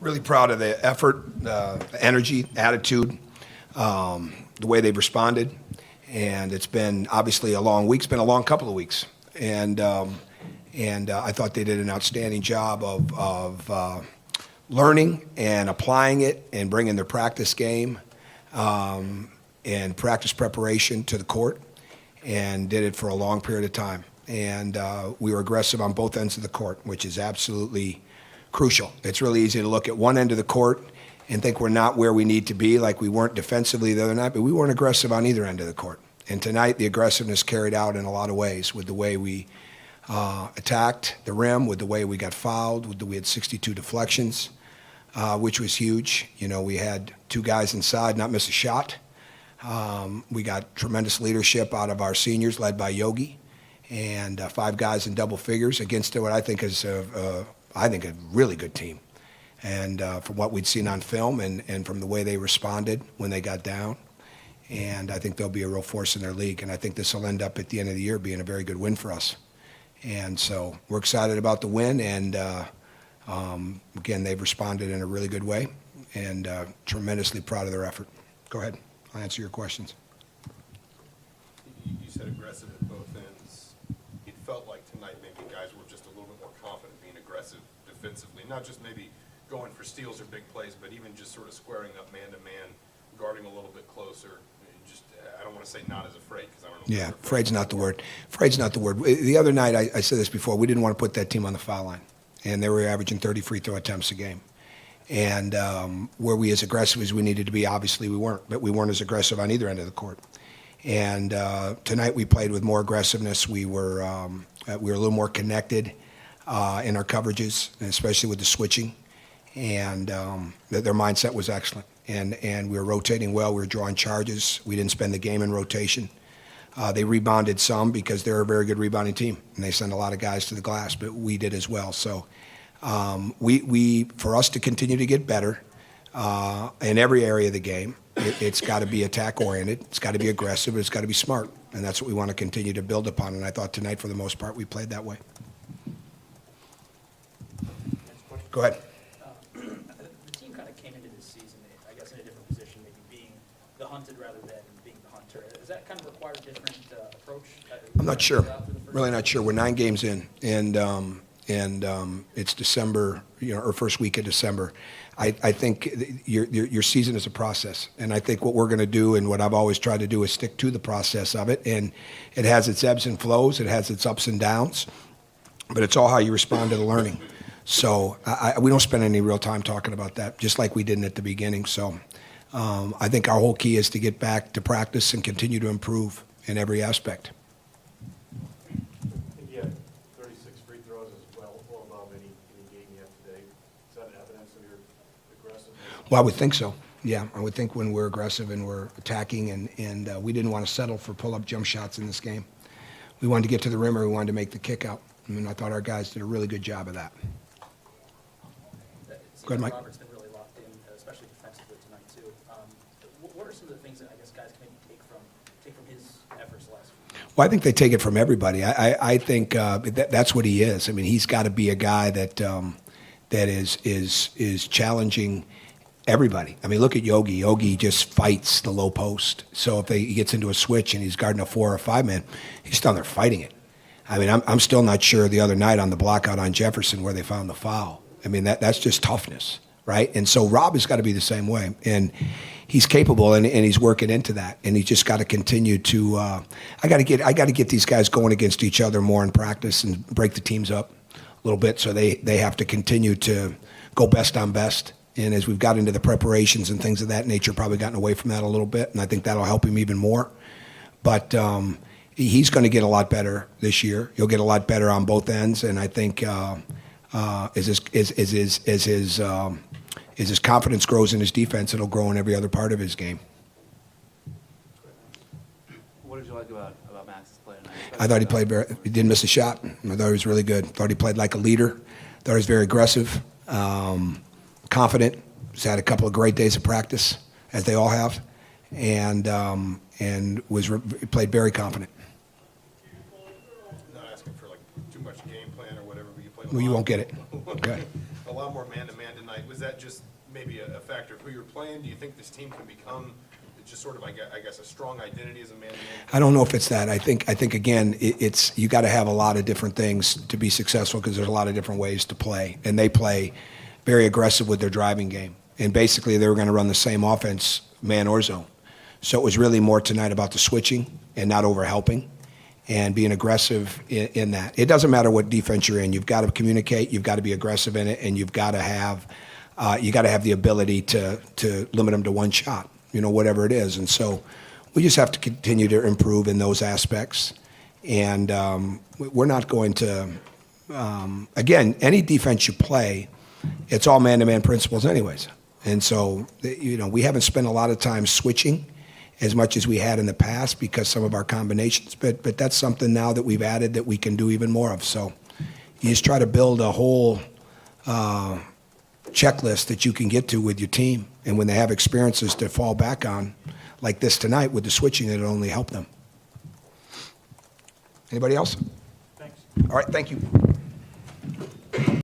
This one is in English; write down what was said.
Really proud of the effort, the energy, attitude, the way they've responded. And it's been obviously a long week. It's been a long couple of weeks. And I thought they did an outstanding job of learning and applying it and bringing their practice game and practice preparation to the court, and did it for a long period of time. And we were aggressive on both ends of the court, which is absolutely crucial. It's really easy to look at one end of the court and think we're not where we need to be, like we weren't defensively the other night, but we weren't aggressive on either end of the court. And tonight, the aggressiveness carried out in a lot of ways, with the way we attacked the rim, with the way we got fouled, with the we had 62 deflections, which was huge. You know, we had two guys inside not miss a shot. We got tremendous leadership out of our seniors, led by Yogi, and 5 guys in double figures against what I think is a really good team. And from what we'd seen on film and from the way they responded when they got down. And I think they'll be a real force in their league. And I think this will end up at the end of the year being a very good win for us. And so we're excited about the win. And again, they've responded in a really good way, and tremendously proud of their effort. Go ahead. I'll answer your questions. You said aggressive at both ends. It felt like tonight maybe guys were just a little bit more confident being aggressive defensively, not just maybe going for steals or big plays, but even just sort of squaring up man-to-man, guarding a little bit closer. Just, I don't want to say not as afraid, because I don't know. Yeah, afraid's not the word. Afraid's not the word. The other night, I said this before, we didn't want to put that team on the foul line, and they were averaging 30 free throw attempts a game. And were we as aggressive as we needed to be? Obviously we weren't, but we weren't as aggressive on either end of the court. And tonight we played with more aggressiveness. We were a little more connected in our coverages, and especially with the switching. And their mindset was excellent. And we were rotating well. We were drawing charges. We didn't spend the game in rotation. They rebounded some because they're a very good rebounding team, and they send a lot of guys to the glass, but we did as well. So for us to continue to get better in every area of the game, it's got to be attack-oriented. It's got to be aggressive. It's got to be smart, and that's what we want to continue to build upon. And I thought tonight, for the most part, we played that way. Go ahead. The team kind of came into this season, I guess, in a different position, maybe being the hunted rather than being the hunter. Does that kind of require a different approach? I'm not sure. Really not sure. We're 9 games in, and it's December, or first week of December. I think your season is a process, and I think what we're going to do, and what I've always tried to do, is stick to the process of it. And it has its ebbs and flows, it has its ups and downs, but it's all how you respond to the learning. So we don't spend any real time talking about that, just like we didn't at the beginning. So I think our whole key is to get back to practice and continue to improve in every aspect. Yeah, 36 free throws is well above any game you have today. Is that evidence of your aggressiveness? Well, I would think so. Yeah, I would think when we're aggressive and we're attacking, and we didn't want to settle for pull-up jump shots in this game. We wanted to get to the rim, or we wanted to make the kick out. I mean, I thought our guys did a really good job of that. Go ahead, Mike. Robert's been really locked in, especially defensively tonight too. What are some of the things that I guess guys can maybe take from his efforts last week? Well, I think they take it from everybody. I think that's what he is. I mean, he's got to be a guy that is challenging everybody. I mean, look at Yogi. Yogi just fights the low post. So if he gets into a switch and he's guarding a 4 or 5 man, he's down there fighting it. I mean, I'm still not sure the other night on the block out on Jefferson where they found the foul. I mean, that's just toughness, right? And so Rob has got to be the same way. And he's capable, and he's working into that. And he's just got to continue to I got to get these guys going against each other more in practice and break the teams up a little bit, so they have to continue to go best on best. And as we've got into the preparations and things of that nature, probably gotten away from that a little bit, and I think that'll help him even more. But he's going to get a lot better this year. He'll get a lot better on both ends, and I think as his confidence grows in his defense, it'll grow in every other part of his game. What did you like about Max's play tonight? I thought he didn't miss a shot. I thought he was really good. Thought he played like a leader. Thought he was very aggressive, confident. He's had a couple of great days of practice, as they all have, and played very confident. Not asking for like too much game plan or whatever, but you played. Well, you won't get it. Okay. A lot more man-to-man tonight. tonight, was that just maybe a factor of who you're playing? Do you think this team can become just sort of, I guess, a strong identity as a man-to-man? I don't know if it's that. I think again, it's you got to have a lot of different things to be successful because there's a lot of different ways to play, and they play very aggressive with their driving game. And basically, they were going to run the same offense, man or zone. So it was really more tonight about the switching and not overhelping and being aggressive in that. It doesn't matter what defense you're in. You've got to communicate. You've got to be aggressive in it, and you've got to have the ability to limit them to one shot, whatever it is. And so we just have to continue to improve in those aspects. And we're not going to, again, any defense you play, it's all man-to-man principles anyways. And so, we haven't spent a lot of time switching as much as we had in the past because some of our combinations, but that's something now that we've added that we can do even more of. So you just try to build a whole checklist that you can get to with your team. And when they have experiences to fall back on, like this tonight with the switching, it'll only help them. Anybody else? Thanks. All right, thank you.